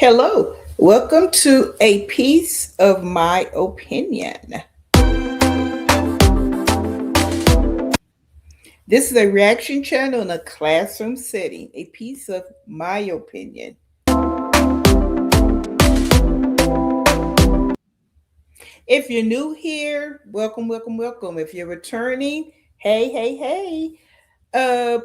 Hello, welcome to A Piece of My Opinion. This is a reaction channel in a classroom setting. A piece of my opinion. If you're new here, welcome, welcome, welcome. If you're returning, hey, hey, hey.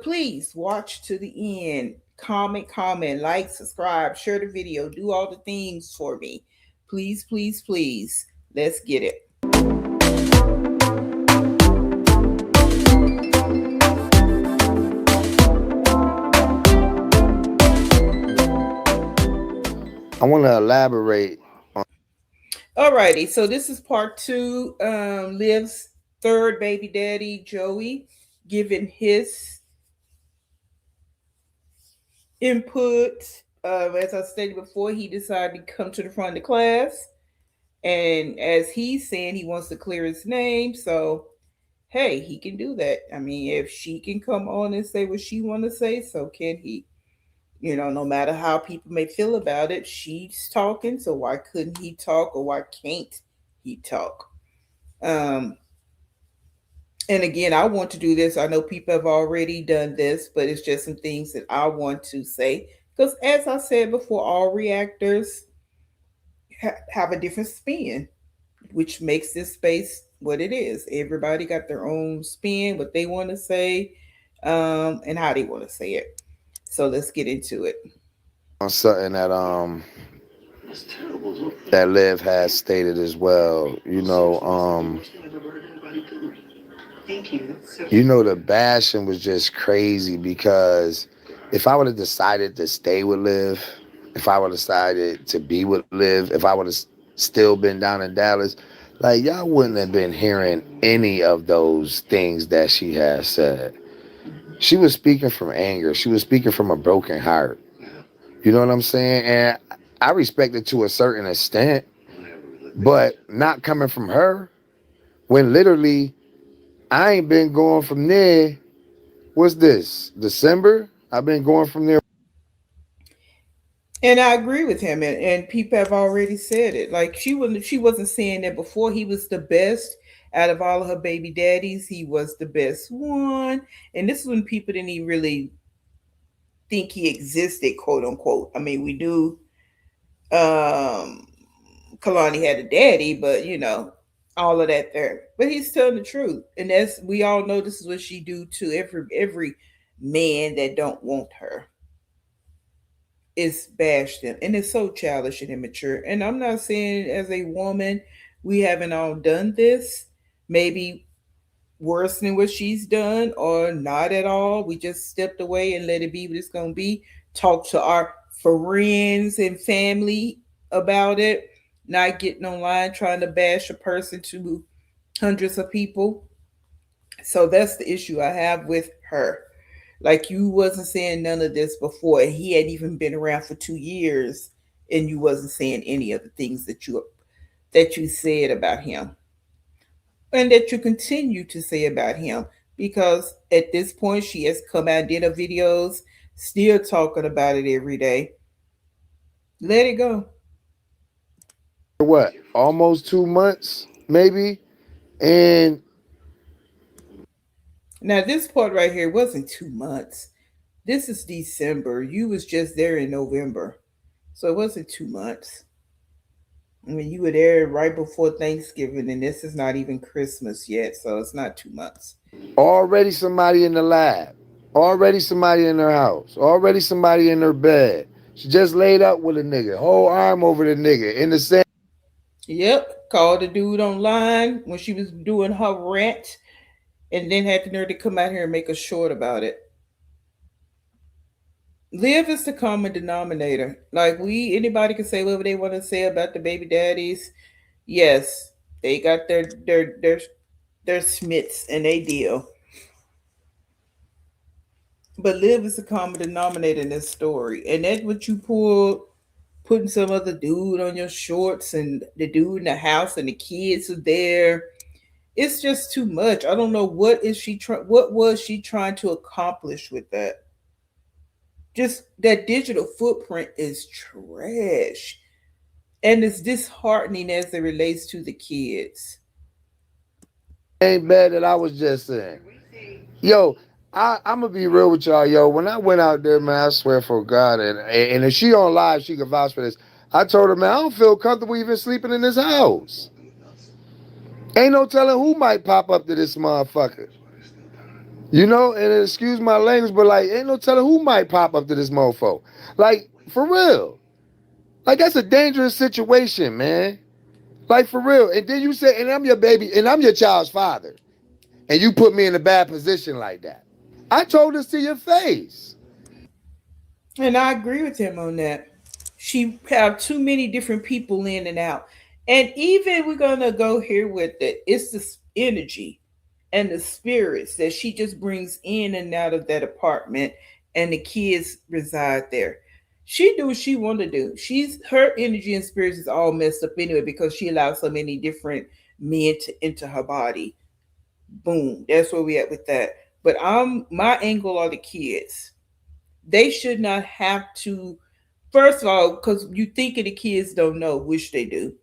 Please watch to the end. Comment, like, subscribe, share the video, do all the things for me. Please, please, please. Let's get it. I want to elaborate. Alrighty, so this is part two. Liv's third baby daddy, Joey, giving his input. As I stated before, he decided to come to the front of the class, and as he's saying, he wants to clear his name. So, hey, he can do that. I mean, if she can come on and say what she want to say, so can he. No matter how people may feel about it, she's talking. So why couldn't he talk, or why can't he talk? Um, And again, I want to do this. I know people have already done this, but it's just some things that I want to say. Because as I said before, all reactors have a different spin, which makes this space what it is. Everybody got their own spin, what they want to say, and how they want to say it. So let's get into it. On something that Liv has stated as well. The bashing was just crazy because if I would have decided to stay with Liv, if I would have decided to be with Liv, if I would have still been down in Dallas, like y'all wouldn't have been hearing any of those things that she has said. She was speaking from anger. She was speaking from a broken heart. You know what I'm saying? And I respect it to a certain extent, but not coming from her when literally I ain't been going from there. What's this? December? I've been going from there. And I agree with him, and people have already said it. Like she wasn't saying that before. He was the best out of all of her baby daddies. He was the best one, and this is when people didn't even really think he existed, quote unquote. I mean, we do. Kalani had a daddy, but all of that there. But he's telling the truth, and as we all know, this is what she do to every man that don't want her is bash them. And it's so childish and immature. And I'm not saying as a woman, we haven't all done this. Maybe worse than what she's done, or not at all. We just stepped away and let it be what it's going to be. Talk to our friends and family about it. Not getting online trying to bash a person to hundreds of people. So that's the issue I have with her. Like, you wasn't saying none of this before. He had even been around for 2 years, and you wasn't saying any of the things that you said about him, and that you continue to say about him. Because at this point, she has come out and did her videos, still talking about it every day. Let it go. What? Almost 2 months, maybe? And Now this part right here wasn't 2 months. This is December. You was just there in November, so it wasn't 2 months. I mean, you were there right before Thanksgiving, and this is not even Christmas yet, so it's not 2 months. already somebody in the lab. Already somebody in her house. Already somebody in her bed. She just laid up with a nigga. Whole arm over the nigga. In the same. Yep, called the dude online when she was doing her rant, and then had the nerve to come out here and make a short about it. Live is the common denominator. Like, anybody can say whatever they want to say about the baby daddies. Yes, they got their Smiths and they deal. But Liv is the common denominator in this story. And that's what you pull, putting some other dude on your shorts, and the dude in the house, and the kids are there. It's just too much. I don't know what was she trying to accomplish with that. Just that digital footprint is trash. And it's disheartening as it relates to the kids. Ain't bad that I was just saying. Yo, I'm gonna be real with y'all, yo. When I went out there, man, I swear for God, and if she on live, she can vouch for this. I told her, man, I don't feel comfortable even sleeping in this house. Ain't no telling who might pop up to this motherfucker. You know, and excuse my language, but like, ain't no telling who might pop up to this mofo. Like, for real. Like, that's a dangerous situation, man. Like, for real. And then you say, and I'm your baby, and I'm your child's father. And you put me in a bad position like that. I told this to your face. And I agree with him on that. She have too many different people in and out. And even we're gonna go here with it. It's the energy and the spirits that she just brings in and out of that apartment, and the kids reside there. She do what she want to do. She's her energy and spirits is all messed up anyway because she allows so many different men to enter her body. Boom. That's where we at with that. But my angle are the kids. They should not have to. First of all, because you think of the kids don't know, which they do.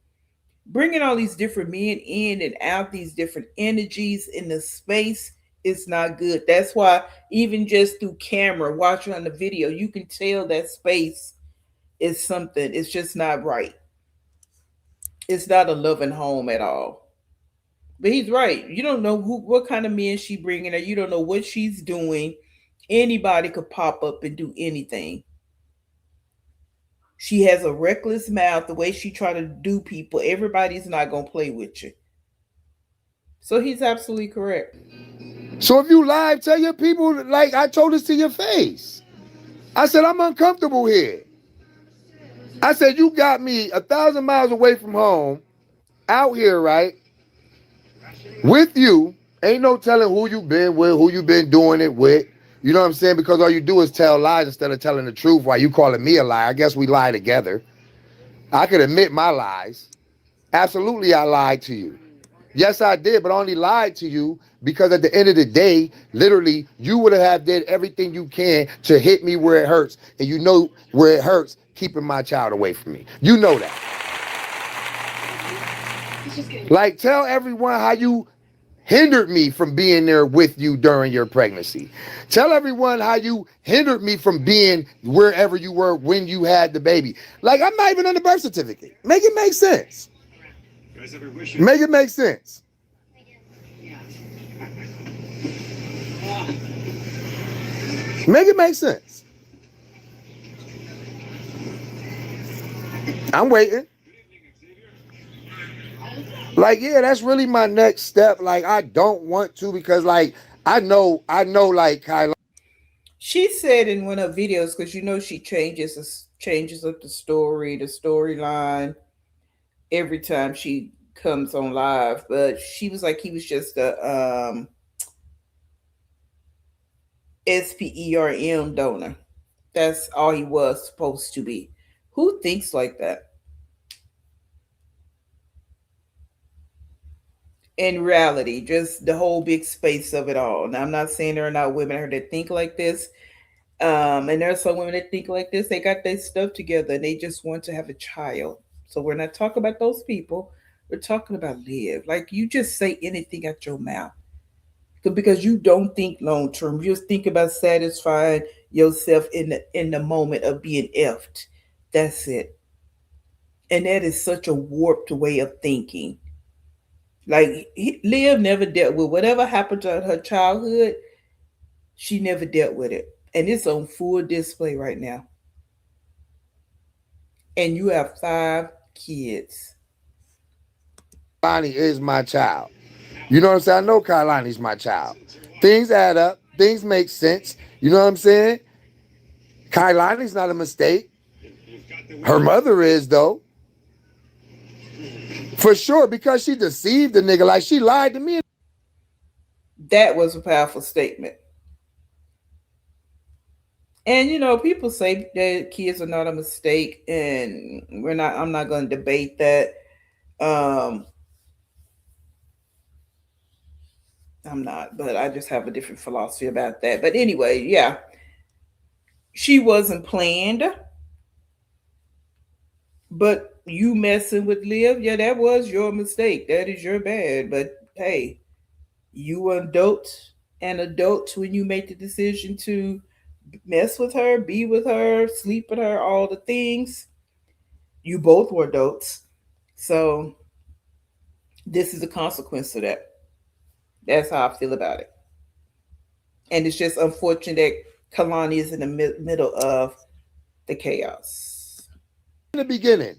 Bringing all these different men in and out, these different energies in the space is not good. That's why even just through camera, watching on the video, you can tell that space is something. It's just not right. It's not a loving home at all. But he's right. You don't know what kind of men she bringing her. You don't know what she's doing. Anybody could pop up and do anything. She has a reckless mouth. The way she try to do people, everybody's not gonna play with you. So he's absolutely correct. So if you live, tell your people, like I told this to your face. I said, I'm uncomfortable here. I said, you got me 1,000 miles away from home, out here, right? With you. Ain't no telling who you been with, who you been doing it with. You know what I'm saying? Because all you do is tell lies instead of telling the truth. Why you calling me a lie? I guess we lie together. I could admit my lies. Absolutely, I lied to you. Yes, I did, but I only lied to you because at the end of the day, literally, you would have did everything you can to hit me where it hurts. And you know where it hurts, keeping my child away from me. You know that. Like, tell everyone how you hindered me from being there with you during your pregnancy. Tell everyone how you hindered me from being wherever you were when you had the baby. Like, I'm not even on the birth certificate. Make it make sense. Make it make sense. Make it make sense. I'm waiting. Like, yeah, that's really my next step. Like, I don't want to because, like, I know, like, Kyla. She said in one of her videos, because she changes up the storyline every time she comes on live. But she was like he was just a SPERM donor. That's all he was supposed to be. Who thinks like that? In reality, just the whole big space of it all. Now, I'm not saying there are not women out here that think like this. And there are some women that think like this. They got their stuff together and they just want to have a child. So we're not talking about those people. We're talking about live. Like you just say anything out your mouth because you don't think long term. You just think about satisfying yourself in the moment of being effed. That's it. And that is such a warped way of thinking. Like Liv never dealt with whatever happened to her childhood. She never dealt with it, and it's on full display right now. And you have 5 kids. Kailani is my child. You know what I'm saying? I know Kailani's my child. Things add up. Things make sense. You know what I'm saying? Kailani's not a mistake. Her mother is, though. For sure, because she deceived the nigga. Like, she lied to me. That was a powerful statement. And people say that kids are not a mistake, and we're not. I'm not going to debate that. Um, I'm not, but I just have a different philosophy about that. But anyway, yeah, She wasn't planned, but you messing with Liv, yeah, that was your mistake. That is your bad. But hey, you were an adult when you made the decision to mess with her, be with her, sleep with her, all the things. You both were adults. So this is a consequence of that. That's how I feel about it. And it's just unfortunate that Kalani is in the middle of the chaos. In the beginning,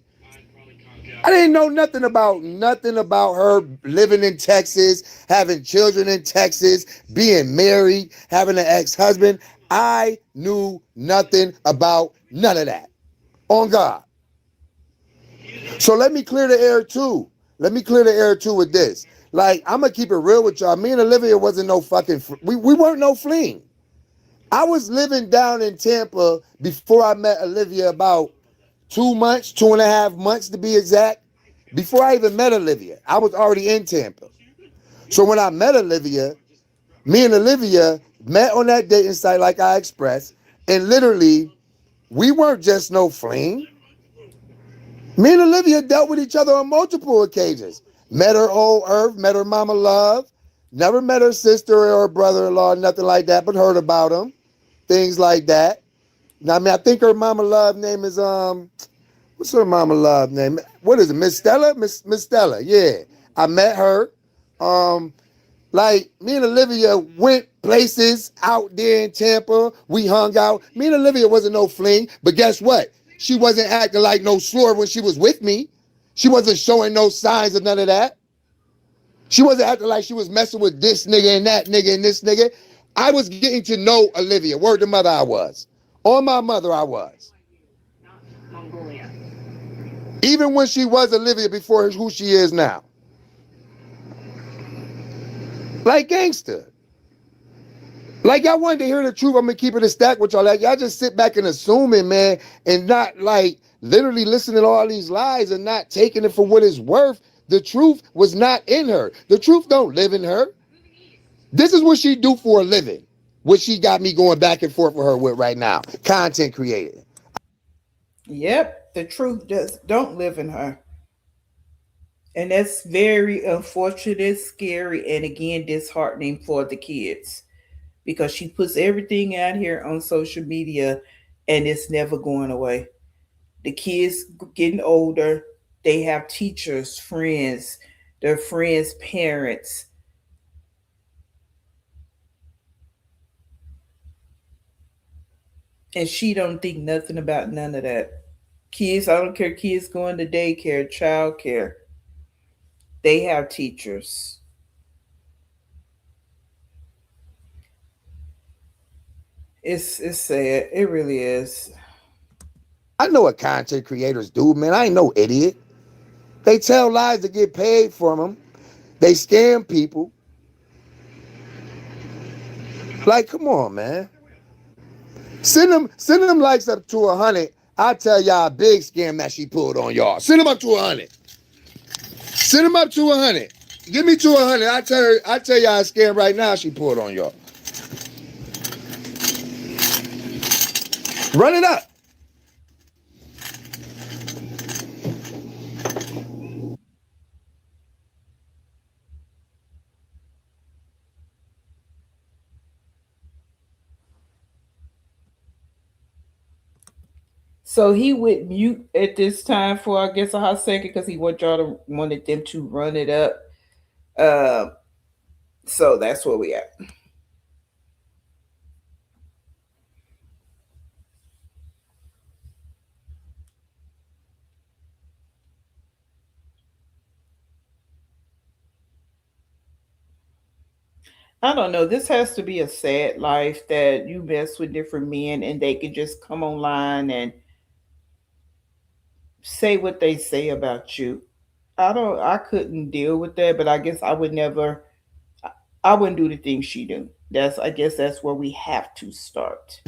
I didn't know nothing about her living in Texas, having children in Texas, being married, having an ex-husband. I knew nothing about none of that. On God. So let me clear the air too. Let me clear the air too with this. Like, I'm gonna keep it real with y'all. Me and Olivia wasn't no fucking we weren't no fling. I was living down in Tampa before I met Olivia, about 2 months, 2.5 months to be exact. Before I even met Olivia, I was already in Tampa. So when I met Olivia, me and Olivia met on that dating site like I expressed, and literally, we weren't just no fling. Me and Olivia dealt with each other on multiple occasions. Met her old Earth, met her mama Love, never met her sister or her brother-in-law, nothing like that, but heard about them, things like that. Now, I mean, I think her mama Love name is what's her mama Love name? What is it? Miss Stella? Miss Stella. Yeah. I met her. Um, like, me and Olivia went places out there in Tampa. We hung out. Me and Olivia wasn't no fling, but guess what? She wasn't acting like no slur when she was with me. She wasn't showing no signs of none of that. She wasn't acting like she was messing with this nigga and that nigga and this nigga. I was getting to know Olivia. Word to mother, I was. On my mother, I was. Even when she was Olivia before who she is now. Like gangster. Like, y'all wanted to hear the truth. I'm gonna keep it a stack with y'all. Like, y'all just sit back and assuming, man, and not like literally listening to all these lies and not taking it for what it's worth. The truth was not in her. The truth don't live in her. This is what she do for a living. What she got me going back and forth with her with right now. Content creator. Yep, the truth just don't live in her. And that's very unfortunate, scary, and again disheartening for the kids because she puts everything out here on social media and it's never going away. The kids getting older, they have teachers, friends, their friends' parents. And she don't think nothing about none of that. Kids, I don't care, kids going to daycare, child care, they have teachers. It's sad. It really is. I know what content creators do, man. I ain't no idiot. They tell lies to get paid from them. They scam people. Like, come on, man. Send them likes up to 100. I tell y'all a big scam that she pulled on y'all. Send them up to 100. Send them up to 100. Give me to 100. I tell y'all a scam right now she pulled on y'all. Run it up. So he went mute at this time for I guess a hot second because he wanted them to run it up. Uh, so that's where we at. I don't know. This has to be a sad life that you mess with different men and they can just come online and say what they say about you. I couldn't deal with that, but I guess I wouldn't do the things she do. I guess that's where we have to start.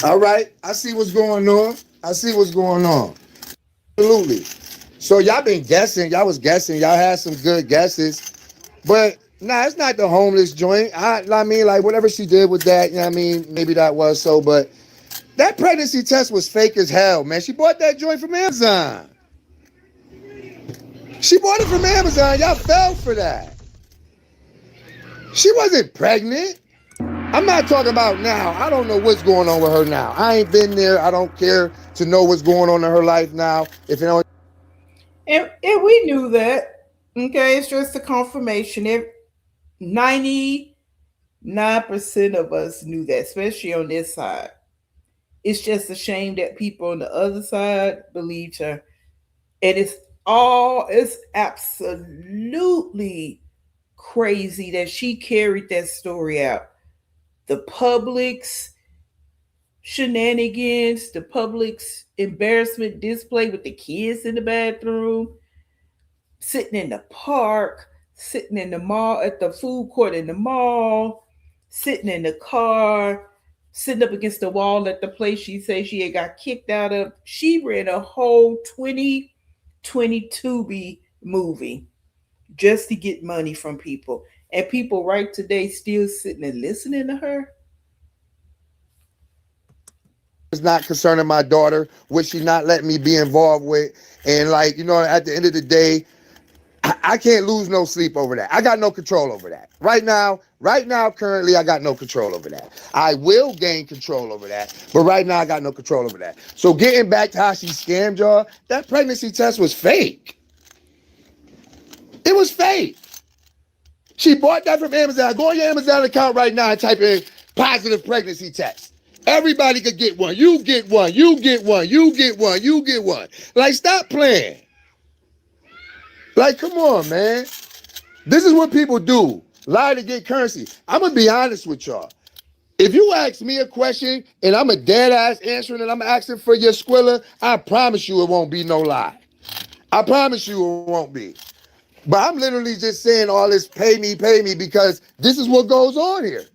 All right. I see what's going on. I see what's going on. Absolutely. So y'all been guessing. Y'all was guessing. Y'all had some good guesses. But nah, it's not the homeless joint. I mean, like whatever she did with that, you know what I mean? Maybe that was so, but That pregnancy test was fake as hell, man. She bought that joint from Amazon. She bought it from Amazon. Y'all fell for that. She wasn't pregnant. I'm not talking about now. I don't know what's going on with her now. I ain't been there. I don't care to know what's going on in her life now. If you know, And we knew that. Okay, it's just a confirmation. 99% of us knew that, especially on this side. It's just a shame that people on the other side believed her. And it's absolutely crazy that she carried that story out. The public's shenanigans, the public's embarrassment display with the kids in the bathroom, sitting in the park, sitting in the mall, at the food court in the mall, sitting in the car, sitting up against the wall at the place she said she had got kicked out of. She ran a whole 2022 movie just to get money from people. And people right today still sitting and listening to her. it's not concerning my daughter, which she not letting me be involved with. And like, you know, at the end of the day, I can't lose no sleep over that. I got no control over that. Right now, currently, I got no control over that. I will gain control over that, but right now, I got no control over that. So getting back to how she scammed y'all, that pregnancy test was fake. It was fake. She bought that from Amazon. Go on your Amazon account right now and type in positive pregnancy test. Everybody could get one. You get one. You get one. You get one. You get one. Like, stop playing. Like, come on, man. This is what people do. Lie to get currency. I'm going to be honest with y'all. If you ask me a question and I'm a dead ass answering and I'm asking for your squilla, I promise you it won't be no lie. I promise you it won't be. But I'm literally just saying all this pay me, because this is what goes on here.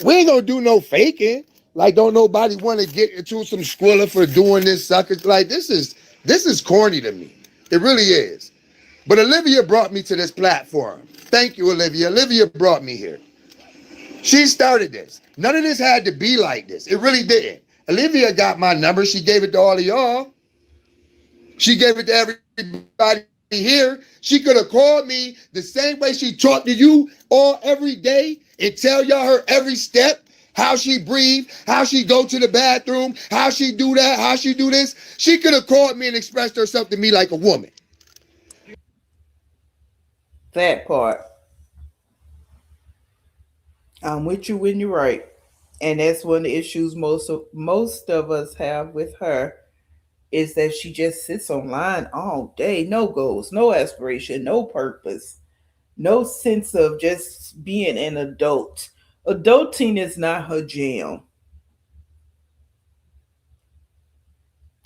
We ain't going to do no faking. Like, don't nobody want to get into some squilla for doing this sucker. Like, this is corny to me. It really is. But Olivia brought me to this platform. Thank you, Olivia. Olivia brought me here. She started this. None of this had to be like this. It really didn't. Olivia got my number. She gave it to all of y'all. She gave it to everybody here. She could have called me the same way she talked to you every day and tell y'all her every step, how she breathe, how she go to the bathroom, how she do that, how she do this. She could have called me and expressed herself to me like a woman. That part. I'm with you when you're right. And that's one of the issues most of us have with her is that she just sits online all day. No goals, no aspiration, no purpose, no sense of just being an adult. Adulting is not her jam.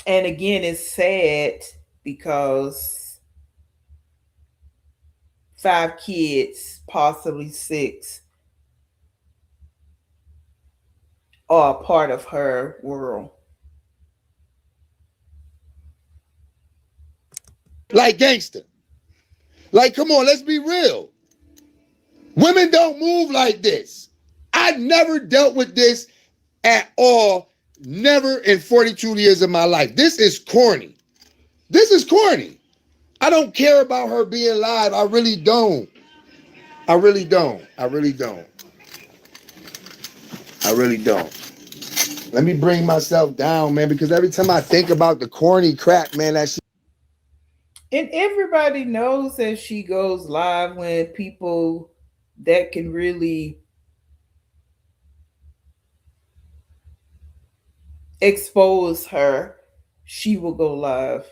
And again, it's sad because 5 kids, possibly 6, are a part of her world. Like gangster. Like, come on, let's be real. Women don't move like this. I never dealt with this at all. Never in 42 years of my life. This is corny. This is corny. I don't care about her being live. I really don't. I really don't. I really don't. I really don't. Let me bring myself down, man, because every time I think about the corny crap, man, that shit. And everybody knows that she goes live when people that can really expose her, she will go live.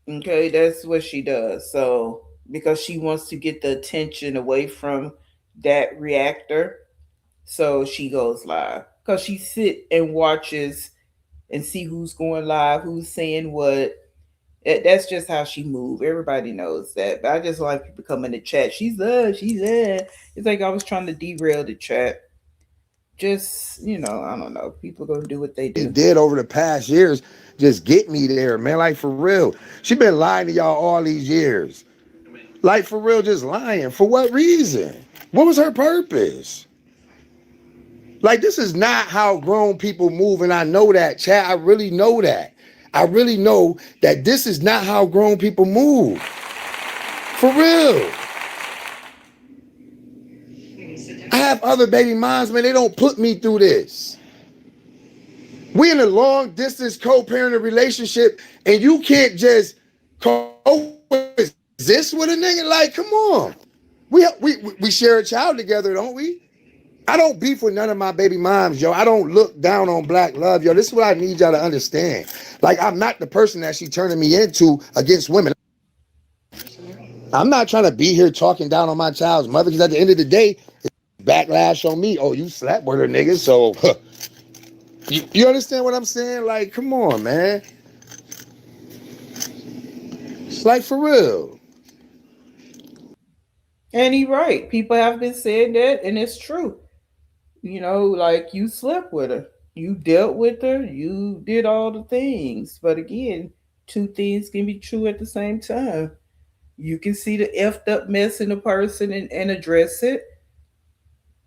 Okay, that's what she does. So, because she wants to get the attention away from that reactor, so she goes live. Because she sit and watches and see who's going live, who's saying what. That's just how she move. Everybody knows that. But I just like people come in the chat. She's there. She's there. It's like I was trying to derail the chat. Just, I don't know. People gonna do what they do. Did over the past years just get me there, man. Like, for real. She been lying to y'all all these years. Like, for real, just lying. For what reason? What was her purpose? Like, this is not how grown people move, and I know that, Chad. I really know that. I really know that this is not how grown people move. For real. I have other baby moms, man. They don't put me through this. We in a long distance co-parenting relationship, and you can't just coexist with a nigga. Like, come on. We share a child together, don't we? I don't beef with none of my baby moms, yo. I don't look down on black love, yo. This is what I need y'all to understand. Like, I'm not the person that she turning me into against women. I'm not trying to be here talking down on my child's mother, because at the end of the day, it's backlash on me. Oh, you slept with her, nigga. So, you understand what I'm saying? Like, come on, man. It's like, for real. And he's right. People have been saying that, and it's true. Like you slept with her, you dealt with her, you did all the things. But again, two things can be true at the same time. You can see the effed up mess in a person and address it,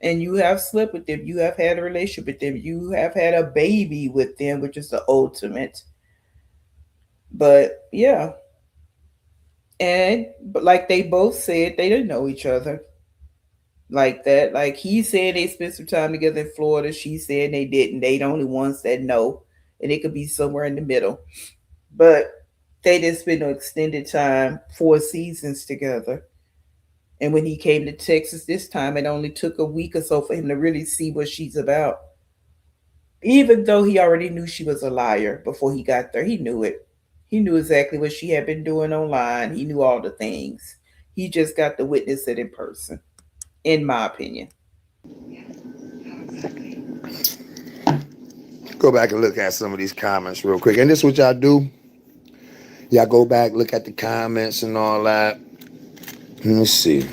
and you have slept with them, you have had a relationship with them, you have had a baby with them, which is the ultimate. But yeah, and but like they both said, they didn't know each other like that. Like he said they spent some time together in Florida. She said they didn't. They the only ones that know. And it could be somewhere in the middle. But they didn't spend no extended time, 4 seasons together. And when he came to Texas this time, it only took a week or so for him to really see what she's about. Even though he already knew she was a liar before he got there, he knew it. He knew exactly what she had been doing online. He knew all the things. He just got to witness it in person, in my opinion. Go back and look at some of these comments real quick. And this is what y'all do. Y'all go back, look at the comments and all that. Let me see.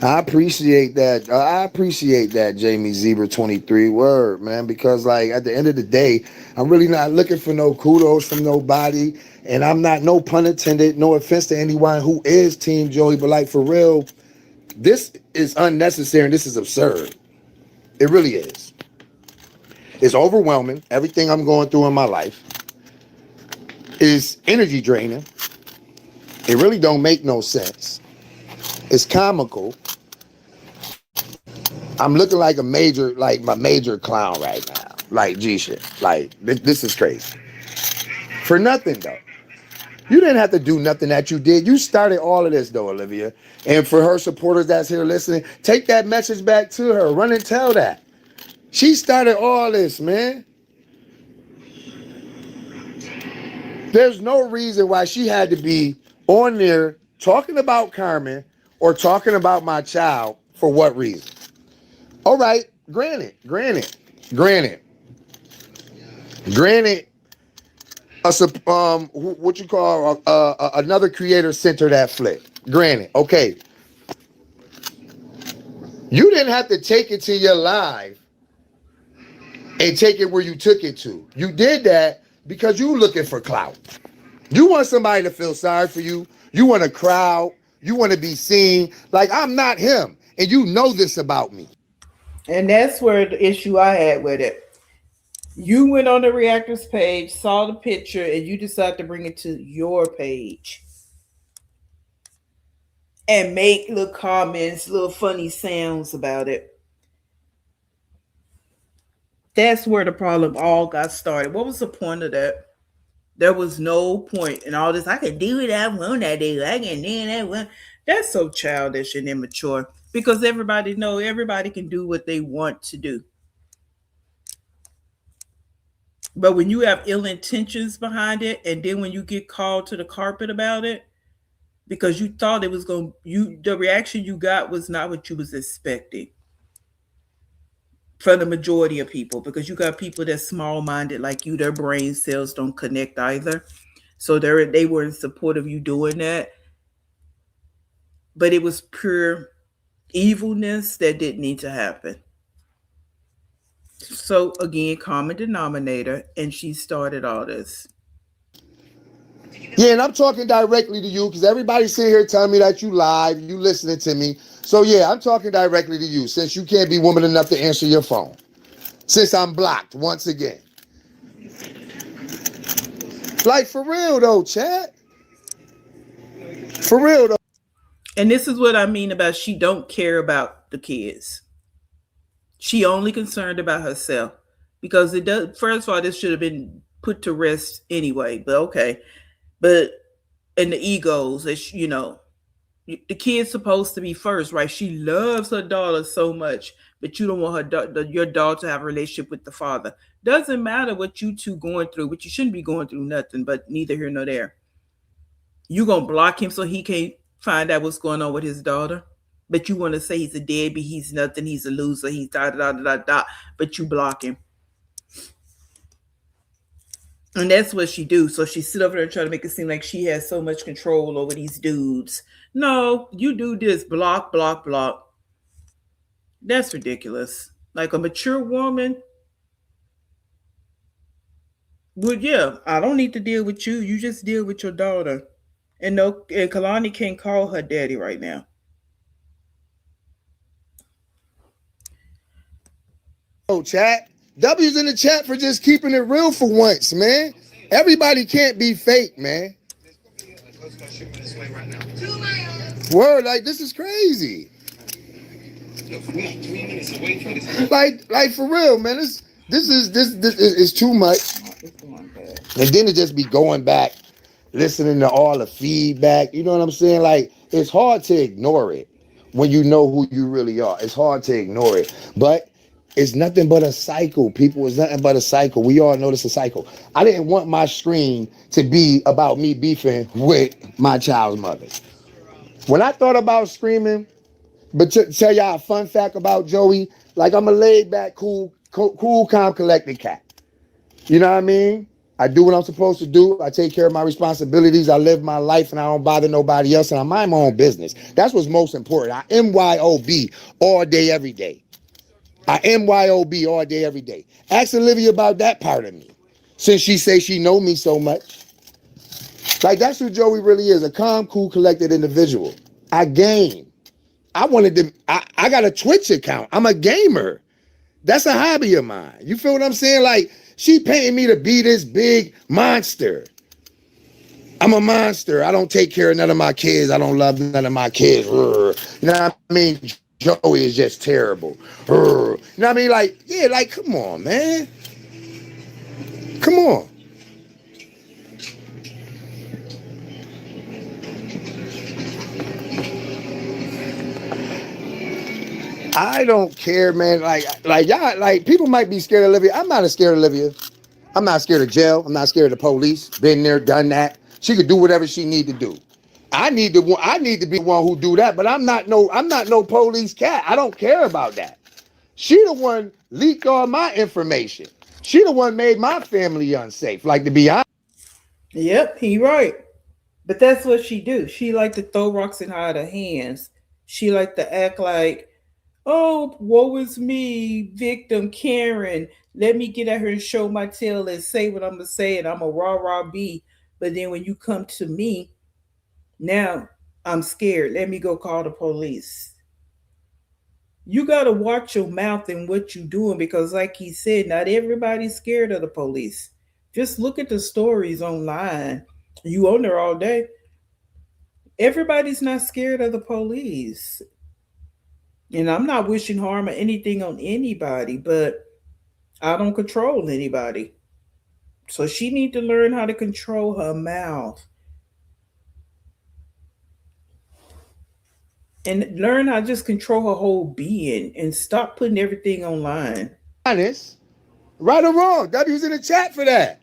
I appreciate that. Jamie Zebra 23 word, man, because like at the end of the day, I'm really not looking for no kudos from nobody. And I'm not, no pun intended, no offense to anyone who is Team Joey, but like for real, this is unnecessary and this is absurd. It really is. It's overwhelming. Everything I'm going through in my life is energy draining. It really don't make no sense. It's comical. I'm looking like my major clown right now. Like, G shit. Like, this is crazy. For nothing, though. You didn't have to do nothing that you did. You started all of this, though, Olivia. And for her supporters that's here listening, take that message back to her. Run and tell that. She started all this, man. There's no reason why she had to be on there talking about Carmen or talking about my child. For what reason? All right, granted, what you call another creator center that flipped. Granted, okay, you didn't have to take it to your live and take it where you took it to. You did that because you looking for clout. You want somebody to feel sorry for you. You want a crowd. You want to be seen. Like, I'm not him, and you know this about me. And that's where the issue I had with it. You went on the reactors page, saw the picture, and you decided to bring it to your page and make little comments, little funny sounds about it. That's where the problem all got started. What was the point of that? There was no point in all this. I can do what I want to do. I can do that one. That's so childish and immature because everybody can do what they want to do. But when you have ill intentions behind it, and then when you get called to the carpet about it, because you thought it was going, the reaction you got was not what you was expecting for the majority of people. Because you got people that's small minded like you, their brain cells don't connect either, so they were in support of you doing that. But it was pure evilness that didn't need to happen. So again, common denominator, and she started all this. Yeah, and I'm talking directly to you because everybody's sitting here telling me that you live, you listening to me. So yeah, I'm talking directly to you since you can't be woman enough to answer your phone. Since I'm blocked once again. Like for real though, Chad. For real though. And this is what I mean about she don't care about the kids. She only concerned about herself because it does. First of all, this should have been put to rest anyway. But okay, but and the egos, the kid's supposed to be first, right? She loves her daughter so much, but you don't want your daughter to have a relationship with the father. Doesn't matter what you two going through, but you shouldn't be going through nothing. But neither here nor there. You gonna block him so he can't find out what's going on with his daughter. But you want to say he's a deadbeat, he's nothing, he's a loser, he's da da da da da. But you block him, and that's what she do. So she sit over there and try to make it seem like she has so much control over these dudes. No, you do this block, block, block. That's ridiculous. Like a mature woman would, yeah. I don't need to deal with you. You just deal with your daughter. And no, and Kalani can't call her daddy right now. Oh, chat. W's in the chat for just keeping it real for once, man. Everybody can't be fake, man. Word, like this is crazy. Like for real, man. This is too much. And then it just be going back, listening to all the feedback. You know what I'm saying? Like it's hard to ignore it when you know who you really are. It's hard to ignore it, but it's nothing but a cycle, people. It's nothing but a cycle. We all know it's a cycle. I didn't want my stream to be about me beefing with my child's mother. When I thought about streaming, but to tell y'all a fun fact about Joey, like I'm a laid back, cool, calm, collected cat. You know what I mean? I do what I'm supposed to do. I take care of my responsibilities. I live my life and I don't bother nobody else. And I mind my own business. That's what's most important. I MYOB all day, every day. I MYOB all day, every day. Ask Olivia about that part of me. Since she say she know me so much. Like that's who Joey really is. A calm, cool, collected individual. I game. I got a Twitch account. I'm a gamer. That's a hobby of mine. You feel what I'm saying? Like she painting me to be this big monster. I'm a monster. I don't take care of none of my kids. I don't love none of my kids. You know what I mean? Joey is just terrible. You know what I mean? Like, yeah, like, come on, man. Come on. I don't care, man. Like y'all, like people might be scared of Olivia. I'm not scared of Olivia. I'm not scared of jail. I'm not scared of the police. Been there, done that. She could do whatever she need to do. I need to be one who do that, but I'm not no police cat. I don't care about that. She the one leaked all my information. She the one made my family unsafe. Like to be honest. Yep, he right. But that's what she do. She like to throw rocks and hide her hands. She like to act like, oh, woe is me, victim Karen. Let me get at her and show my tail and say what I'm gonna say, and I'm a rah B. But then when you come to me, now I'm scared. Let me go call the police. You gotta watch your mouth and what you're doing because, like he said, not everybody's scared of the police. Just look at the stories online. You on there all day. Everybody's not scared of the police. And I'm not wishing harm or anything on anybody, but I don't control anybody. So she need to learn how to control her mouth. And learn how to just control her whole being and stop putting everything online. Honest, right or wrong, W's in the chat for that.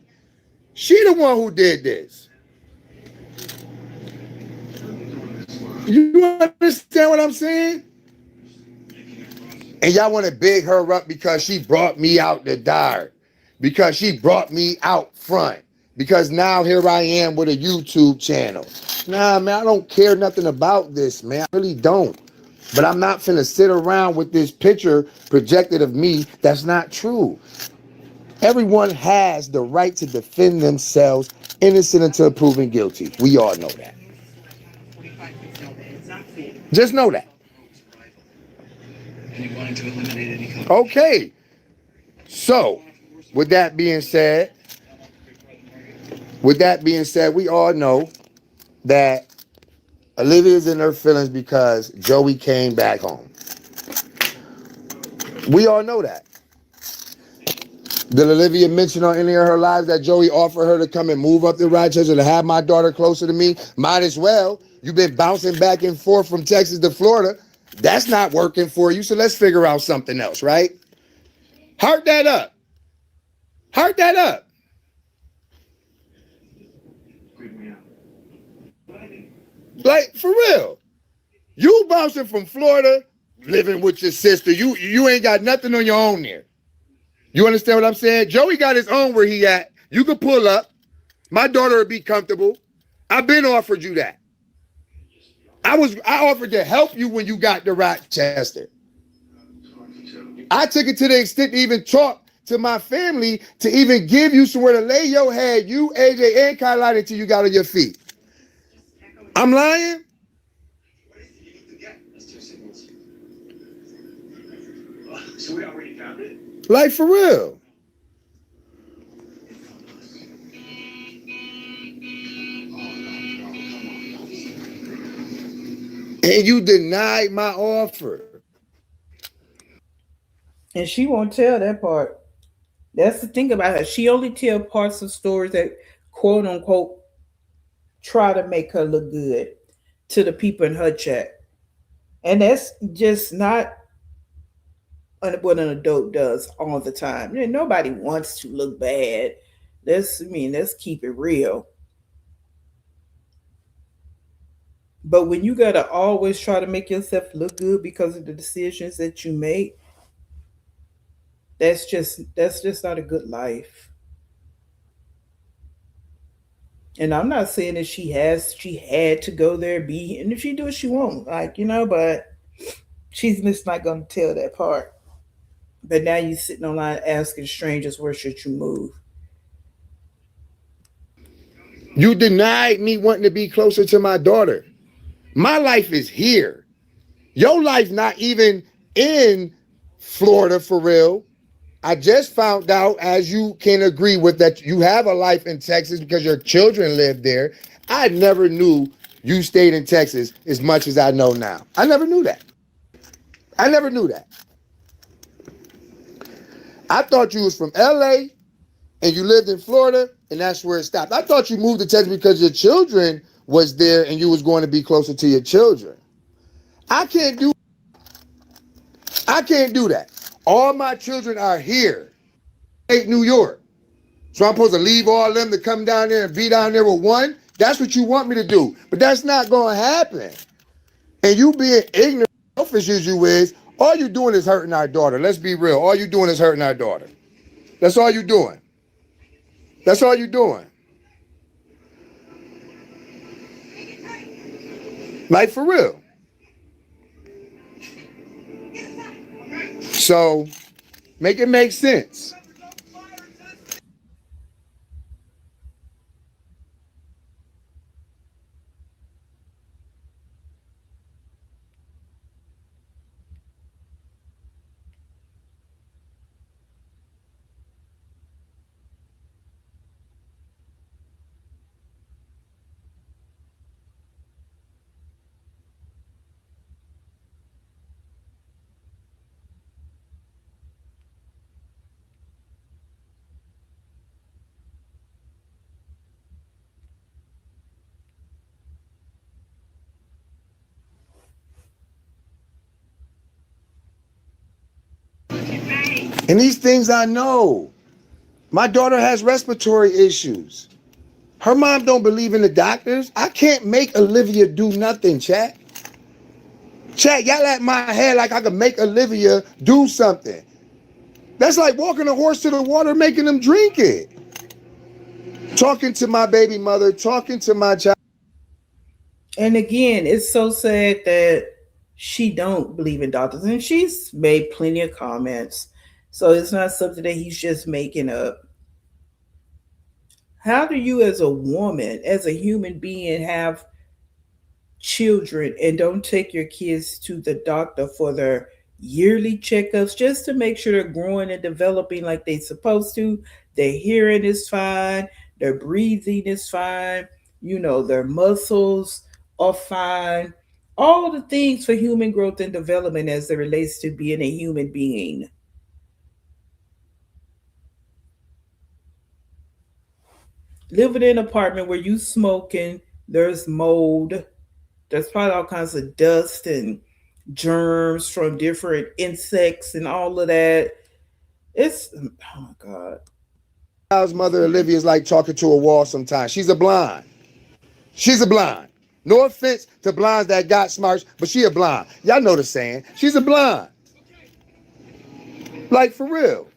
She the one who did this. You understand what I'm saying? And y'all want to big her up because she brought me out the dark. Because she brought me out front. Because now here I am with a YouTube channel. Nah, man, I don't care nothing about this, man. I really don't. But I'm not finna sit around with this picture projected of me that's not true. Everyone has the right to defend themselves Innocent until proven guilty. We all know that. Just know that. Okay. So, with that being said, we all know that Olivia's in her feelings because Joey came back home. We all know that. Did Olivia mention on any of her lives that Joey offered her to come and move up to Rochester to have my daughter closer to me? Might as well. You've been bouncing back and forth from Texas to Florida. That's not working for you, so let's figure out something else, right? Heart that up. Heart that up. Like, for real. You bouncing from Florida, living with your sister. You ain't got nothing on your own there. You understand what I'm saying? Joey got his own where he at. You can pull up. My daughter will be comfortable. I've been offered you that. I offered to help you when you got to Rochester. I took it to the extent to even talk to my family to even give you somewhere to lay your head, you, AJ, and Kylie until you got on your feet. I'm lying? So we already found it? Like, for real. And you denied my offer. And she won't tell that part. That's the thing about her. She only tell parts of stories that quote unquote try to make her look good to the people in her chat. And that's just not what an adult does all the time. Nobody wants to look bad. Let's keep it real. But when you gotta always try to make yourself look good because of the decisions that you make, that's just not a good life. And I'm not saying that she had to go there, be, and if she do it, she won't. But she's just not gonna tell that part. But now you sitting online asking strangers where should you move. You denied me wanting to be closer to my daughter. My life is here. Your life not even in Florida for real. I just found out, as you can agree with, that you have a life in Texas because your children live there. I never knew you stayed in Texas as much as I know now. I never knew that. I never knew that. I thought you was from LA and you lived in Florida and that's where it stopped. I thought you moved to Texas because your children was there and you was going to be closer to your children. I can't do that. All my children are here, New York. So I'm supposed to leave all of them to come down there and be down there with one? That's what you want me to do. But that's not going to happen. And you being ignorant, selfish as you is, all you doing is hurting our daughter. Let's be real. All you doing is hurting our daughter. That's all you doing. That's all you doing. Like, for real. So, make it make sense. And these things I know. My daughter has respiratory issues. Her mom don't believe in the doctors. I can't make Olivia do nothing, chat. Chat, y'all at my head like I could make Olivia do something. That's like walking a horse to the water, making them drink it. Talking to my baby mother, talking to my child. And again, it's so sad that she don't believe in doctors, and she's made plenty of comments. So it's not something that he's just making up. How do you, as a woman, as a human being, have children and don't take your kids to the doctor for their yearly checkups just to make sure they're growing and developing like they're supposed to? Their hearing is fine, their breathing is fine, their muscles are fine. All the things for human growth and development as it relates to being a human being. Living in an apartment where you smoking, there's mold, there's probably all kinds of dust and germs from different insects and all of that. It's, oh my God. Child's mother Olivia is like talking to a wall sometimes. She's a blind. She's a blind. No offense to blinds that got smarts, but she a blind. Y'all know the saying. She's a blind. Like, for real.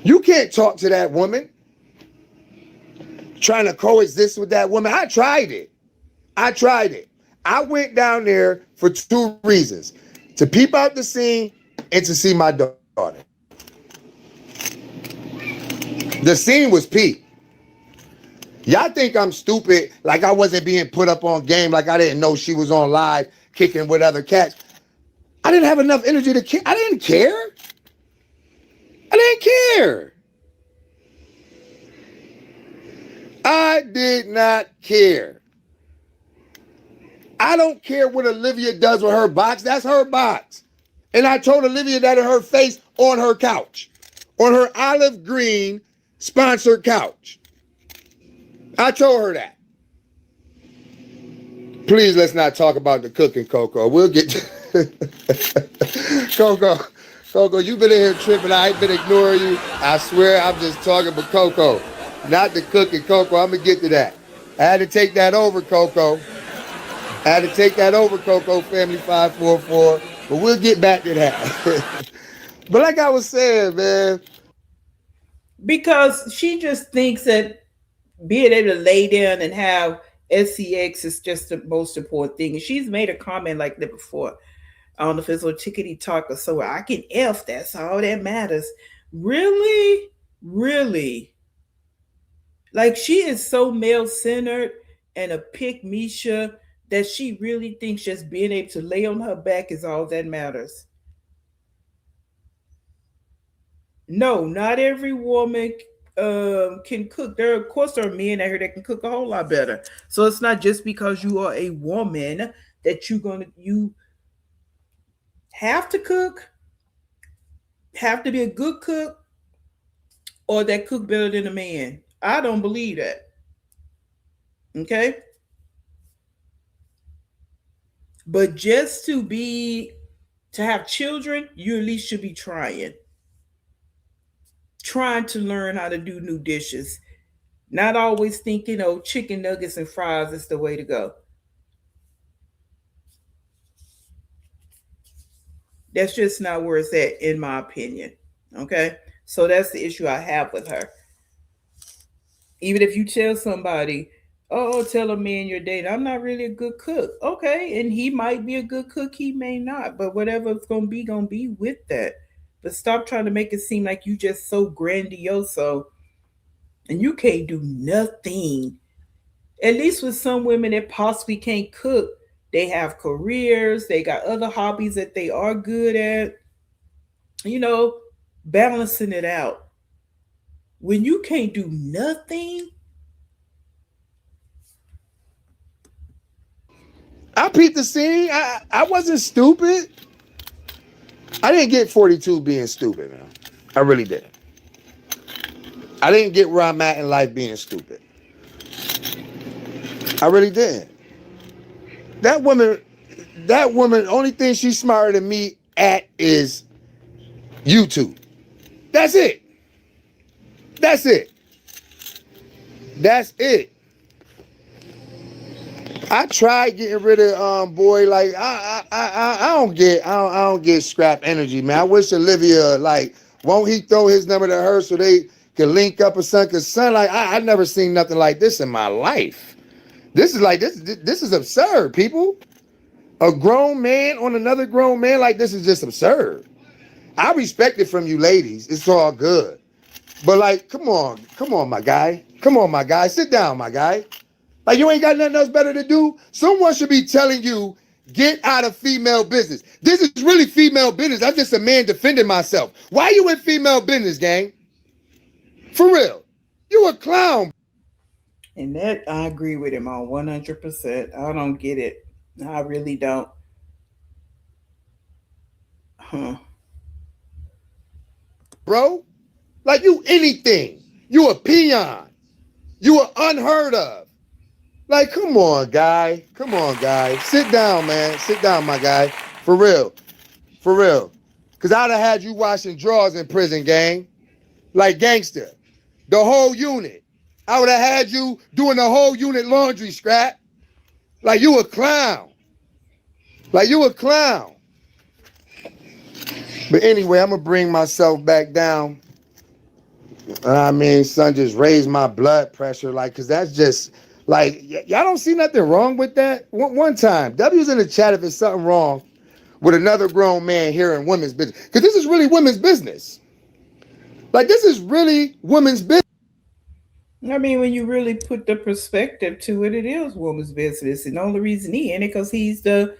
You can't talk to that woman trying to coexist with that woman. I tried it. I went down there for two reasons: to peep out the scene and to see my daughter. The scene was peep. Y'all think I'm stupid, like I wasn't being put up on game, like I didn't know she was on live kicking with other cats. I didn't have enough energy to care. I didn't care. I did not care. I don't care what Olivia does with her box. That's her box. And I told Olivia that in her face on her couch, on her olive green sponsored couch. I told her that. Please, let's not talk about the cooking, Coco. We'll get to Coco, you've been in here tripping. I ain't been ignoring you. I swear I'm just talking about Coco, not the cooking, Coco. I'm going to get to that. I had to take that over, Coco. Family 544. But we'll get back to that. But like I was saying, man. Because she just thinks that being able to lay down and have sex is just the most important thing. And she's made a comment like that before. I don't know if it's on Tickety Talk or so. I can F, that's all that matters. Really? Really? Like, she is so male centered and a pick Misha that she really thinks just being able to lay on her back is all that matters. No, not every woman can cook. Of course, there are men out here that can cook a whole lot better. So it's not just because you are a woman that you have to cook, have to be a good cook, or that cook better than a man. I don't believe that. Okay, but just to have children, you at least should be trying to learn how to do new dishes. Not always thinking, oh, chicken nuggets and fries is the way to go. That's just not where it's at, in my opinion. Okay? So that's the issue I have with her. Even if you tell somebody, oh, tell a man you're dating, I'm not really a good cook. Okay, and he might be a good cook, he may not. But whatever it's gonna be with that. But stop trying to make it seem like you just so grandioso and you can't do nothing. At least with some women that possibly can't cook, they have careers, they got other hobbies that they are good at, you know, balancing it out. When you can't do nothing, I peeped the scene. I wasn't stupid. I didn't get 42 being stupid, man. I really didn't. I didn't get where I'm at in life being stupid. I really didn't. That woman, only thing she's smarter than me at is YouTube. That's it. That's it. That's it. I tried getting rid of boy. Like I don't get scrap energy, man. I wish Olivia, like, won't he throw his number to her so they can link up or something? Cause son, like I never seen nothing like this in my life. This is like this is absurd, people. A grown man on another grown man, like, this is just absurd. I respect it from you ladies. It's all good. But like, come on, my guy. Come on, my guy. Sit down, my guy. Like you ain't got nothing else better to do. Someone should be telling you, get out of female business. This is really female business. I'm just a man defending myself. Why you in female business, gang? For real. You a clown. And that I agree with him on 100%. I don't get it. I really don't. Huh. Bro. Like you anything. You a peon. You are unheard of. Like, come on, guy. Come on, guy. Sit down, man. Sit down, my guy. For real. For real. Because I'd have had you washing drawers in prison, gang. Like gangster. The whole unit. I would have had you doing the whole unit laundry, Scrap. Like you a clown. Like you a clown. But anyway, I'm going to bring myself back down. I mean, son, just raise my blood pressure. Like, because that's just, like, y'all don't see nothing wrong with that? One time, W's in the chat if there's something wrong with another grown man here in women's business. Because this is really women's business. Like, this is really women's business. I mean, when you really put the perspective to it, it is woman's business. And the only reason he in it because he's the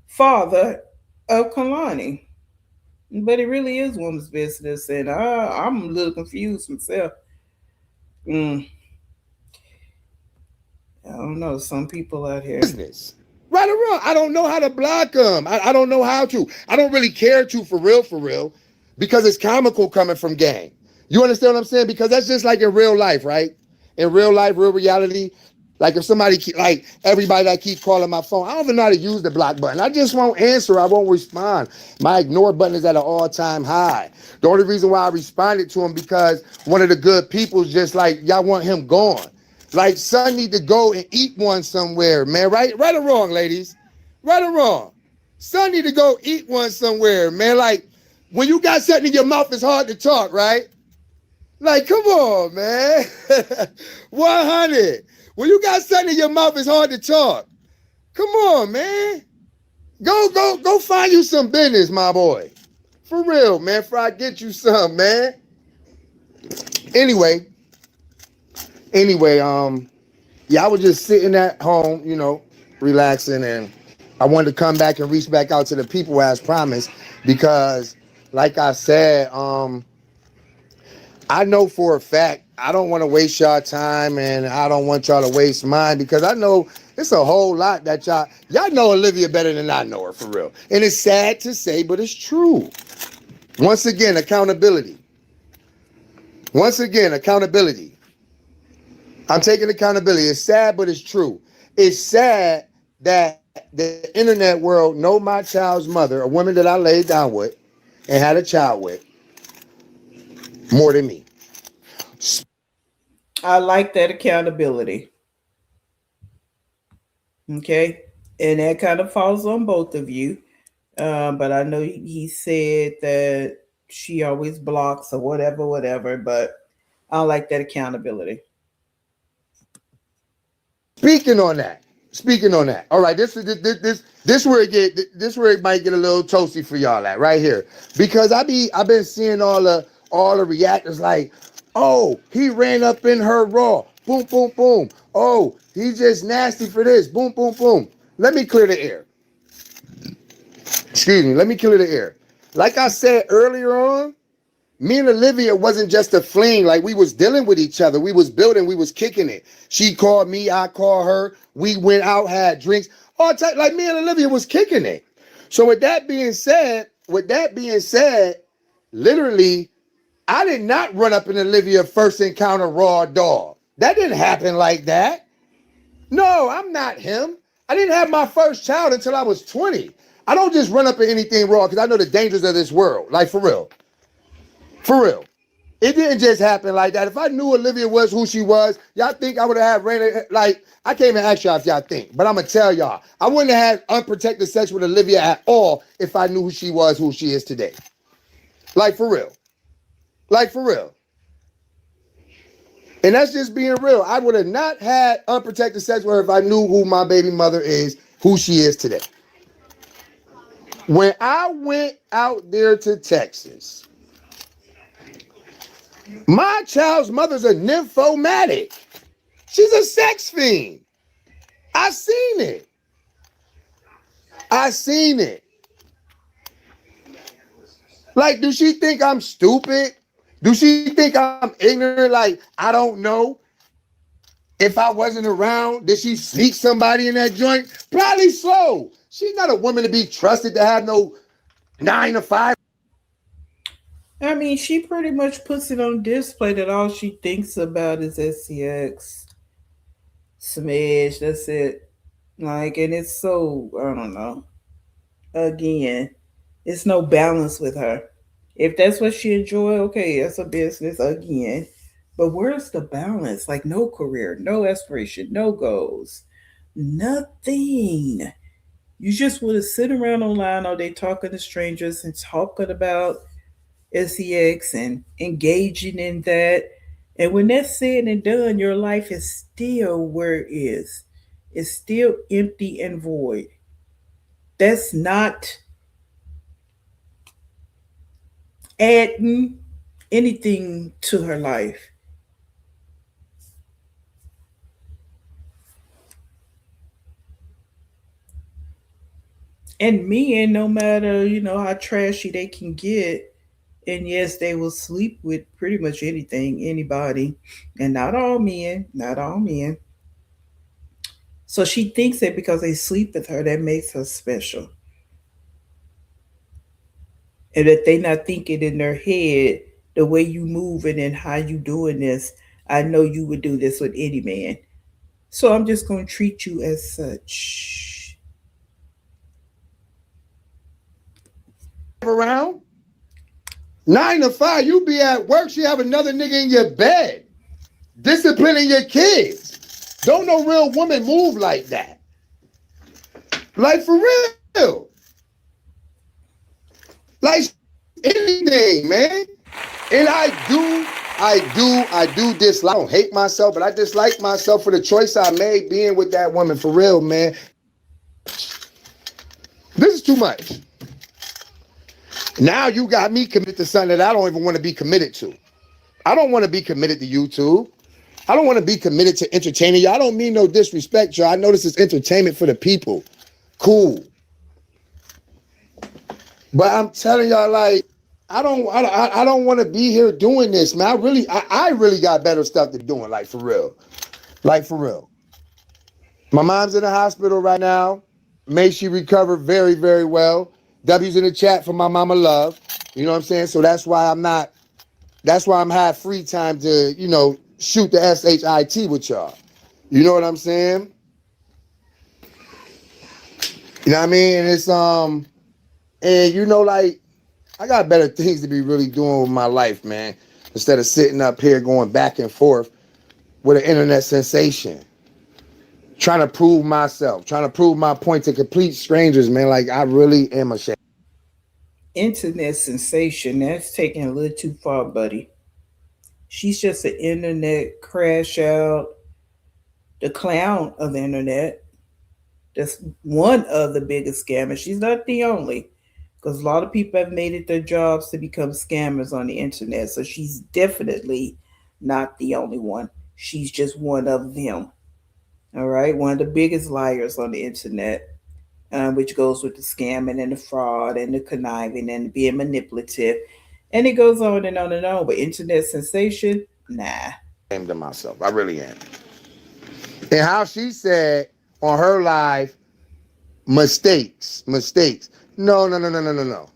father of Kalani. But it really is woman's business. And I'm a little confused myself. Mm, I don't know. Some people out here. Business. Right or wrong. I don't know how to block them. I don't know how to. I don't really care to for real. Because it's comical coming from gang. You understand what I'm saying? Because that's just like in real life, right? In real life, real reality. Like if somebody, like everybody that keep calling my phone, I don't even know how to use the block button. I just won't answer. I won't respond. My ignore button is at an all-time high. The only reason why I responded to him because one of the good people's just like, y'all want him gone. Like, son need to go and eat one somewhere, man. Right or wrong, ladies? Right or wrong? Son need to go eat one somewhere, man. Like, when you got something in your mouth, it's hard to talk, right? Like, come on, man. 100. When you got something in your mouth, it's hard to talk. Come on, man. Go find you some business, my boy. For real, man. Before I get you some, man. Anyway, yeah, I was just sitting at home, you know, relaxing, and I wanted to come back and reach back out to the people as promised because, like I said, I know for a fact I don't want to waste y'all time, and I don't want y'all to waste mine because I know it's a whole lot that y'all know Olivia better than I know her for real, and it's sad to say, but it's true. Once again, accountability. I'm taking accountability. It's sad, but it's true. It's sad that the internet world know my child's mother, a woman that I laid down with and had a child with, more than me. I like that accountability. Okay. And that kind of falls on both of you. But I know he said that she always blocks or whatever. But I like that accountability. Speaking on that. All right, this where it might get a little toasty for y'all at right here, because I've been seeing all the reactors like, oh, he ran up in her raw, boom boom boom. Oh, he just nasty for this, boom boom boom. Let me clear the air. Let me clear the air. Like I said earlier on, me and Olivia wasn't just a fling. Like, we was dealing with each other. We was building. We was kicking it. She called me. I called her. We went out, had drinks. All type. Like, me and Olivia was kicking it. So with that being said, literally, I did not run up in Olivia first encounter raw dog. That didn't happen like that. No, I'm not him. I didn't have my first child until I was 20. I don't just run up in anything raw because I know the dangers of this world. Like, for real. For real. It didn't just happen like that. If I knew Olivia was who she was, y'all think I would have had Raina, like, I can't even ask y'all if y'all think, but I'm going to tell y'all, I wouldn't have had unprotected sex with Olivia at all if I knew who she was, who she is today. Like, for real. And that's just being real. I would have not had unprotected sex with her if I knew who my baby mother is, who she is today. When I went out there to Texas, My child's mother's a nymphomatic. She's a sex fiend. I seen it. I seen it. Like, do she think I'm stupid? Do she think I'm ignorant? Like, I don't know. If I wasn't around, did she sneak somebody in that joint? Probably so. She's not a woman to be trusted to have no 9 to 5. I mean, she pretty much puts it on display that all she thinks about is SCX, Smidge. That's it. Like, and it's so, I don't know. Again, it's no balance with her. If that's what she enjoy, okay, that's a business again. But where's the balance? Like no career, no aspiration, no goals, nothing. You just want to sit around online all day talking to strangers and talking about SEX and engaging in that. And when that's said and done, your life is still where it is. It's still empty and void. That's not adding anything to her life. And men, no matter, how trashy they can get, and yes, they will sleep with pretty much anything, anybody. And not all men, not all men. So she thinks that because they sleep with her, that makes her special. And that they not thinking in their head the way you moving and how you doing this. I know you would do this with any man. So I'm just gonna treat you as such. Around 9 to 5, you be at work. She have another nigga in your bed, disciplining your kids. Don't no real woman move like that. Like for real. Like anything, man. And I do dislike. I don't hate myself, but I dislike myself for the choice I made being with that woman for real, man. This is too much. Now you got me committed to something that I don't even want to be committed to. I don't want to be committed to YouTube. I don't want to be committed to entertaining you. I don't mean no disrespect, y'all. I know this is entertainment for the people. Cool. But I'm telling y'all, like, I don't want to be here doing this, man. I really got better stuff to doing, like for real. Like for real. My mom's in the hospital right now. May she recover very, very well. W's in the chat for my mama love. You know what I'm saying? So that's why I'm have free time to, shoot the SHIT with y'all. You know what I'm saying? You know what I mean? And it's and like I got better things to be really doing with my life, man. Instead of sitting up here going back and forth with an internet sensation. Trying to prove myself, trying to prove my point to complete strangers, man. Like I really am ashamed. Internet sensation, that's taking a little too far, buddy. She's just an internet crash out, the clown of the internet. That's one of the biggest scammers. She's not the only, because a lot of people have made it their jobs to become scammers on the internet. So she's definitely not the only one. She's just one of them. All right, one of the biggest liars on the internet, which goes with the scamming and the fraud and the conniving and being manipulative, and it goes on and on and on. But internet sensation, nah. Ashamed of myself. I really am. And how she said on her live, mistakes. No, no, no, no, no, no, no.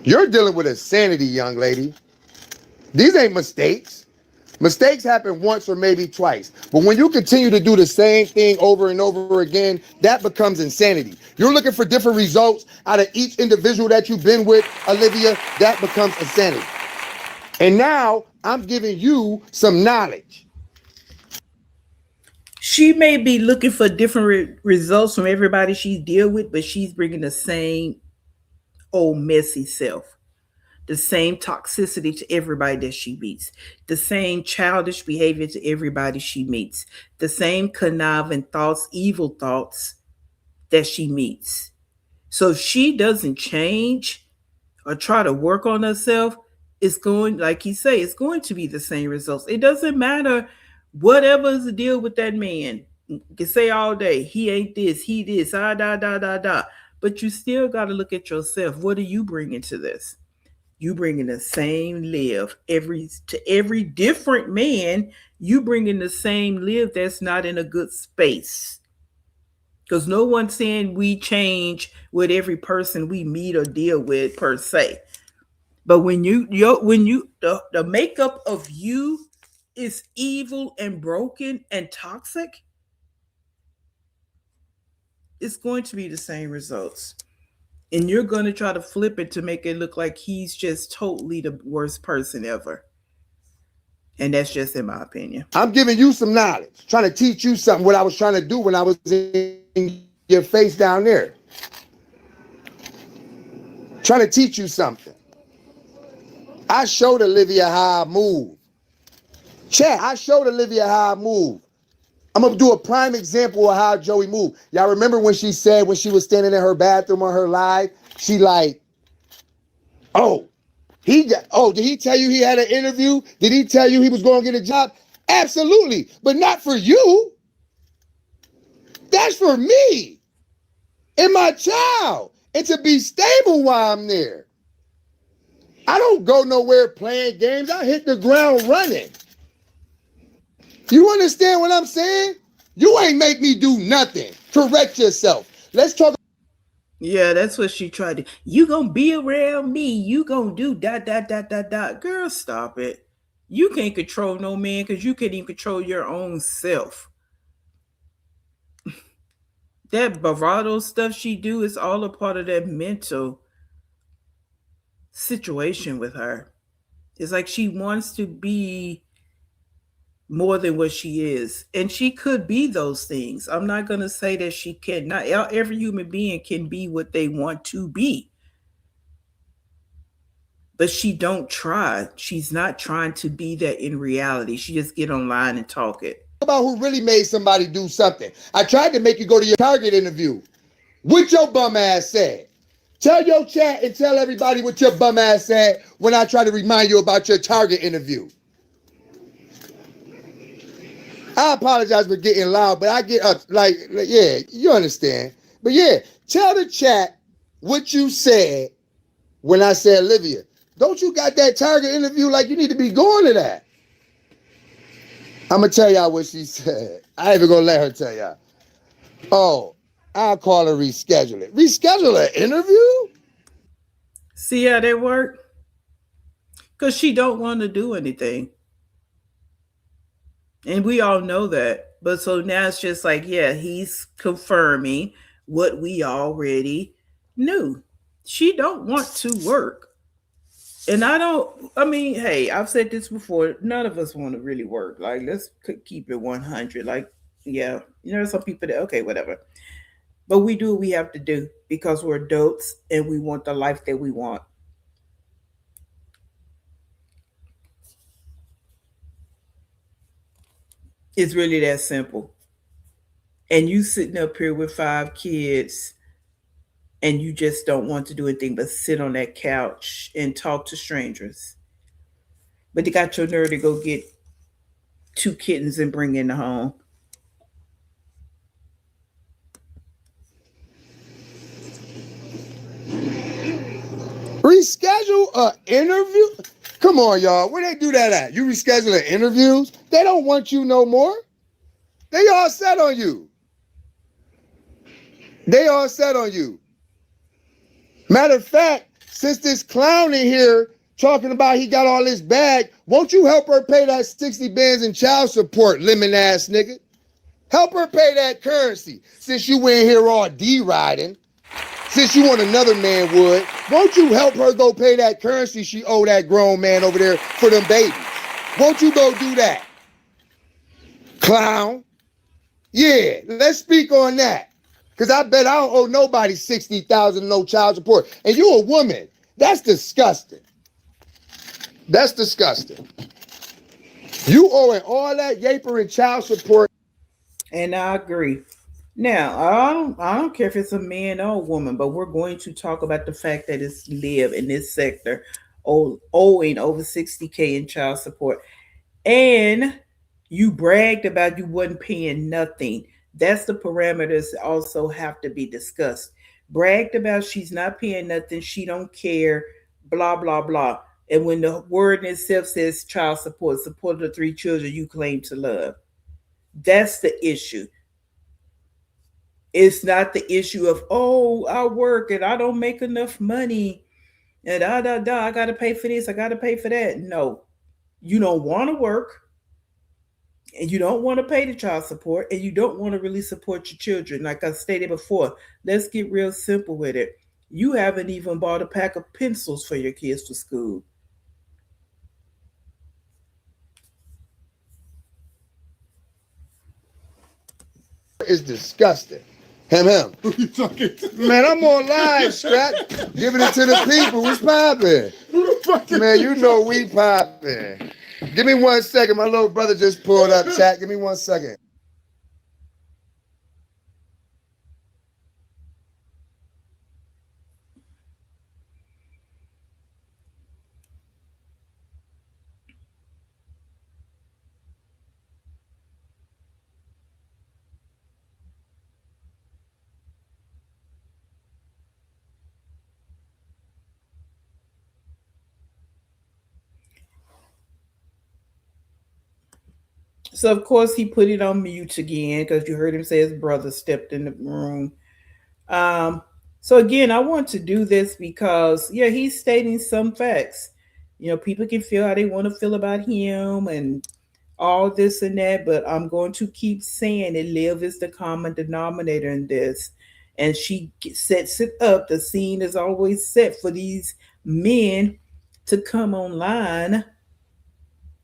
You're dealing with insanity, young lady. These ain't mistakes. Mistakes happen once or maybe twice. But when you continue to do the same thing over and over again, that becomes insanity. You're looking for different results out of each individual that you've been with, Olivia. That becomes insanity. And now I'm giving you some knowledge. She may be looking for different results from everybody she's deal with, but she's bringing the same old messy self, the same toxicity to everybody that she meets, the same childish behavior to everybody she meets, the same conniving thoughts, evil thoughts that she meets. So if she doesn't change or try to work on herself, It's going, like he say, it's going to be the same results. It doesn't matter whatever's the deal with that man. You can say all day, he ain't this, he this, da. But you still got to look at yourself. What are you bringing to this? You bringing the same live every different man. You bringing the same live that's not in a good space. Because no one's saying we change with every person we meet or deal with per se. But when you the makeup of you is evil and broken and toxic, it's going to be the same results. And you're going to try to flip it to make it look like he's just totally the worst person ever. And that's just in my opinion. I'm giving you some knowledge, trying to teach you something, what I was trying to do when I was in your face down there. Trying to teach you something. I showed Olivia how I move. Chat, I showed Olivia how I move. I'm going to do a prime example of how Joey moved. Y'all remember when she said, when she was standing in her bathroom on her live, she like, did he tell you he had an interview? Did he tell you he was going to get a job? Absolutely, but not for you. That's for me and my child, and to be stable while I'm there. I don't go nowhere playing games. I hit the ground running. You understand what I'm saying? You ain't make me do nothing. Correct yourself. Let's talk. Yeah, that's what she tried to. You gonna be around me. You gonna do dot. Girl, stop it. You can't control no man because you can't even control your own self. That bravado stuff she do is all a part of that mental situation with her. It's like she wants to be more than what she is. And she could be those things. I'm not going to say that she cannot. Every human being can be what they want to be. But she don't try. She's not trying to be that in reality. She just get online and talk it. About who really made somebody do something. I tried to make you go to your Target interview. What your bum ass said. Tell your chat and tell everybody what your bum ass said when I try to remind you about your Target interview. I apologize for getting loud, but I get up yeah, you understand. But yeah, tell the chat what you said when I said, Olivia, don't you got that Target interview? Like, you need to be going to that. I'm going to tell y'all what she said. I ain't even going to let her tell y'all. Oh, I'll call her reschedule it. Reschedule an interview? See how that work? Because she don't want to do anything. And we all know that. But so now it's just like, yeah, he's confirming what we already knew. She don't want to work. And I mean, hey, I've said this before. None of us want to really work. Like, let's keep it 100. Like, yeah, some people that, okay, whatever. But we do what we have to do because we're adults and we want the life that we want. It's really that simple. And you sitting up here with 5 kids and you just don't want to do anything but sit on that couch and talk to strangers. But you got your nerve to go get 2 kittens and bring in the home. Reschedule an interview? Come on, y'all. Where they do that at? You rescheduling interviews? They don't want you no more. They all set on you. They all set on you. Matter of fact, since this clown in here talking about he got all this bag, won't you help her pay that 60 bands in child support, lemon ass nigga? Help her pay that currency. Since you went here all D-riding, since you want another man would, won't you help her go pay that currency she owe that grown man over there for them babies? Won't you go do that? Clown. Yeah, let's speak on that. Because I bet I don't owe nobody $60,000 no child support. And you a woman. That's disgusting. That's disgusting. You owing all that yaper and child support. And I agree. Now, I don't care if it's a man or a woman, but we're going to talk about the fact that it's live in this sector owing over 60K in child support, and you bragged about you wasn't paying nothing. That's the parameters that also have to be discussed. Bragged about she's not paying nothing, she don't care, blah blah blah. And when the word in itself says child support of the three children you claim to love, that's the issue. It's not the issue of, oh, I work and I don't make enough money and I gotta pay for this, I gotta pay for that. No, you don't want to work and you don't want to pay the child support and you don't want to really support your children. Like I stated before, let's get real simple with it. You haven't even bought a pack of pencils for your kids for school. It's disgusting. Him. Who you talking to? Man, I'm on live, Scrap. Giving it to the people. What's poppin'? Who the fuck is Man, you know we poppin'. Give me 1 second. My little brother just pulled up, chat. Give me 1 second. So of course he put it on mute again because you heard him say his brother stepped in the room. Um, so again, I want to do this because yeah, he's stating some facts. You know, people can feel how they want to feel about him and all this and that, but I'm going to keep saying it. Liv is the common denominator in this. And she sets it up. The scene is always set for these men to come online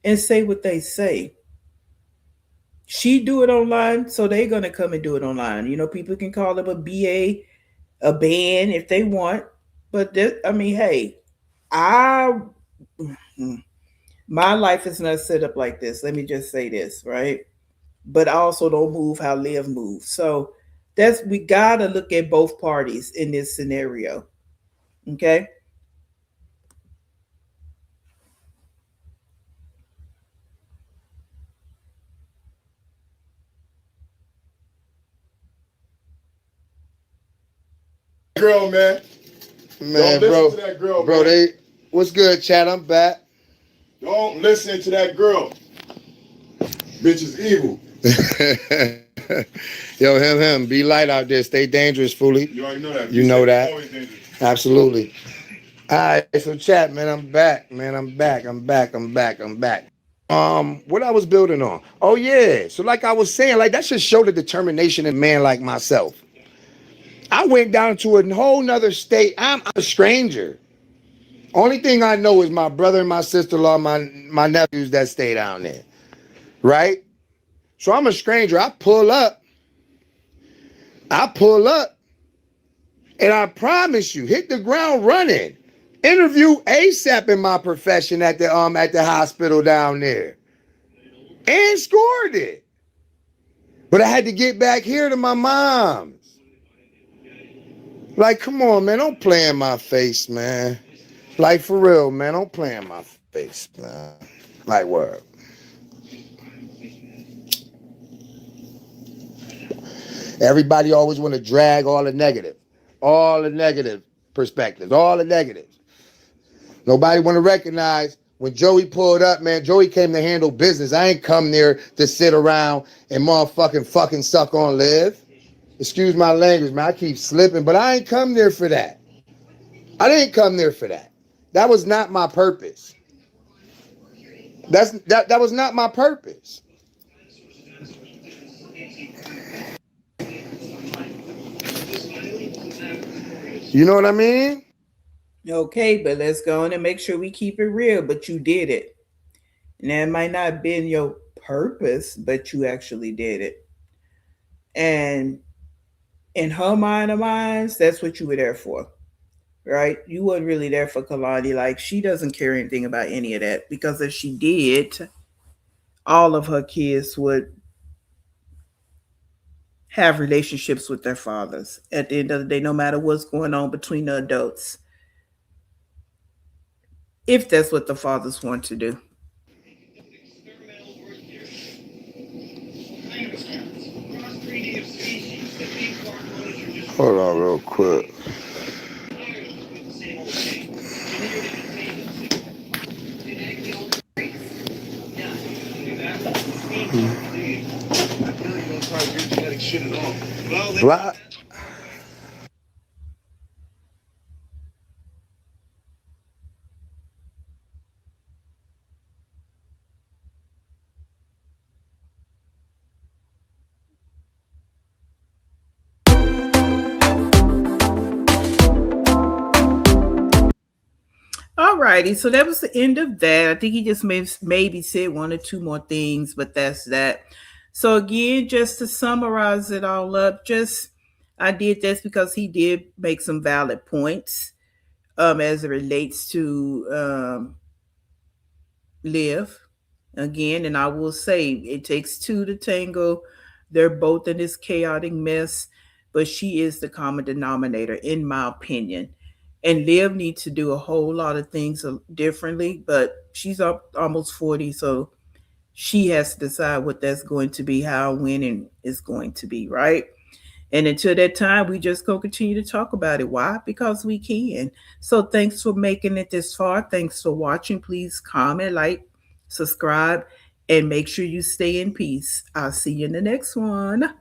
and say what they say. She do it online, so they're gonna come and do it online. You know, people can call them a a band if they want, but I mean, hey, I my life is not set up like this. Let me just say this, right? But I also don't move how Liv moves. So that's we gotta look at both parties in this scenario. Okay. girl, man? Man, Don't bro. listen to that girl, Bro, man. what's good, chat? I'm back. Don't listen to that girl. Bitch is evil. Yo, him. Be light out there. Stay dangerous, foolie. You already know that. You know that. Always dangerous. Absolutely. All right, so chat, man. I'm back, man. I'm back. What I was building on. Oh yeah. So like I was saying, like that should show the determination in a man like myself. I went down to a whole nother state. I'm a stranger. Only thing I know is my brother and my sister-in-law, my nephews that stay down there. Right? So I'm a stranger. I pull up, and I promise you, hit the ground running. Interview ASAP in my profession at the hospital down there. And scored it. But I had to get back here to my mom's. Like, come on, man. Don't play in my face, man. Like, for real, man. Don't play in my face, man. Like, word. Everybody always want to drag all the negative perspectives, all the negatives. Nobody want to recognize when Joey pulled up, man, Joey came to handle business. I ain't come there to sit around and fucking suck on Liv. Excuse my language, man. I keep slipping, but I ain't come there for that. I didn't come there for that. That was not my purpose. That was not my purpose. You know what I mean? Okay, but let's go on and make sure we keep it real. But you did it. And that might not have been your purpose, but you actually did it. And in her mind of minds, that's what you were there for. Right? You weren't really there for Kalani. Like she doesn't care anything about any of that. Because if she did, all of her kids would have relationships with their fathers at the end of the day, no matter what's going on between the adults. if that's what the fathers want to do. Hold on real quick. Black. All righty, so that was the end of that. I think he just maybe said one or two more things, but that's that. So again, just to summarize it all up, just I did this because he did make some valid points as it relates to Live again, and I will say it takes two to tango. They're both in this chaotic mess, but she is the common denominator, in my opinion. And Liv needs to do a whole lot of things differently, but she's up almost 40, so she has to decide what that's going to be, how winning is going to be, right? And until that time, we just gonna continue to talk about it. Why? Because we can. So thanks for making it this far. Thanks for watching. Please comment, like, subscribe, and make sure you stay in peace. I'll see you in the next one.